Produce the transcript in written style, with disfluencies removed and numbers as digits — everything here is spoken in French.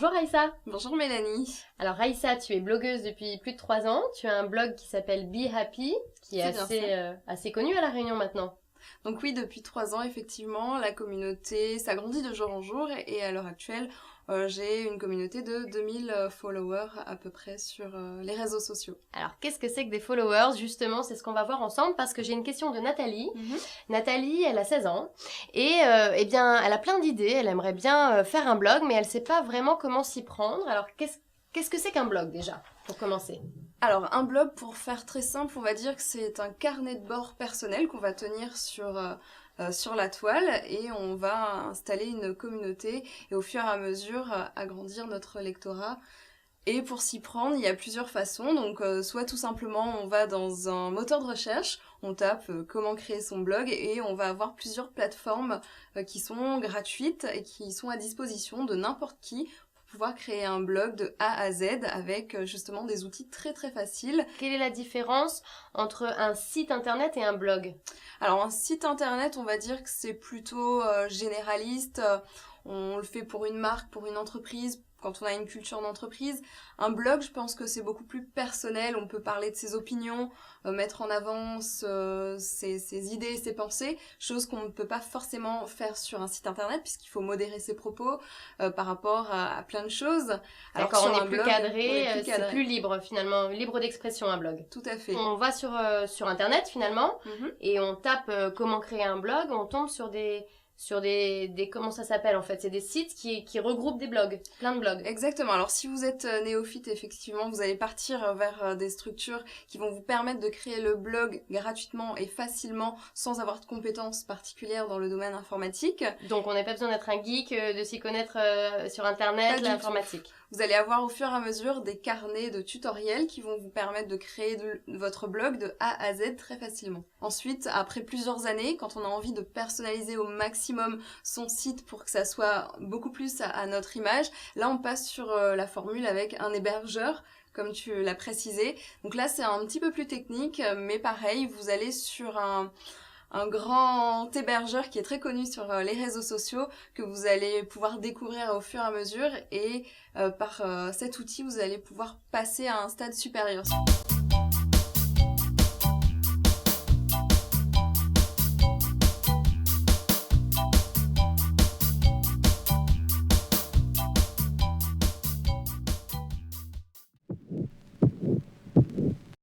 Bonjour Raïssa. Bonjour Mélanie. Alors Raïssa, tu es blogueuse depuis plus de 3 ans. Tu as un blog qui s'appelle Be Happy, qui est assez connu à La Réunion maintenant. Donc oui, depuis 3 ans, effectivement, la communauté s'agrandit de jour en jour et à l'heure actuelle, j'ai une communauté de 2000 followers à peu près sur les réseaux sociaux. Alors qu'est-ce que c'est que des followers? Justement, c'est ce qu'on va voir ensemble parce que j'ai une question de Nathalie. Nathalie, elle a 16 ans et eh bien, elle a plein d'idées. Elle aimerait bien faire un blog, mais elle ne sait pas vraiment comment s'y prendre. Alors qu'est-ce que c'est qu'un blog déjà, pour commencer? Alors, un blog, pour faire très simple, on va dire que c'est un carnet de bord personnel qu'on va tenir sur la toile et on va installer une communauté et au fur et à mesure agrandir notre lectorat. Et pour s'y prendre, il y a plusieurs façons. Donc, soit tout simplement, on va dans un moteur de recherche, on tape comment créer son blog et on va avoir plusieurs plateformes qui sont gratuites et qui sont à disposition de n'importe qui pour pouvoir créer un blog de A à Z avec justement des outils très très faciles. Quelle est la différence entre un site internet et un blog? Alors, un site internet, on va dire que c'est plutôt généraliste. On le fait pour une marque, pour une entreprise, quand on a une culture d'entreprise. Un blog, je pense que c'est beaucoup plus personnel. On peut parler de ses opinions, mettre en avant ses idées, ses pensées, chose qu'on ne peut pas forcément faire sur un site internet puisqu'il faut modérer ses propos par rapport à plein de choses. Alors sur on un est plus blog, cadré, c'est plus libre finalement, libre d'expression un blog. Tout à fait. On va sur internet finalement et on tape comment créer un blog, on tombe sur des comment ça s'appelle en fait, c'est des sites qui regroupent des blogs, plein de blogs. Exactement. Alors si vous êtes néophyte, effectivement, vous allez partir vers des structures qui vont vous permettre de créer le blog gratuitement et facilement sans avoir de compétences particulières dans le domaine informatique. Donc on n'a pas besoin d'être un geek, de s'y connaître sur internet, l'informatique. Vous allez avoir au fur et à mesure des carnets de tutoriels qui vont vous permettre de créer votre blog de A à Z très facilement. Ensuite, après plusieurs années, quand on a envie de personnaliser au maximum son site pour que ça soit beaucoup plus à notre image, là on passe sur la formule avec un hébergeur, comme tu l'as précisé. Donc là c'est un petit peu plus technique, mais pareil, vous allez sur un grand hébergeur qui est très connu sur les réseaux sociaux que vous allez pouvoir découvrir au fur et à mesure et par cet outil vous allez pouvoir passer à un stade supérieur.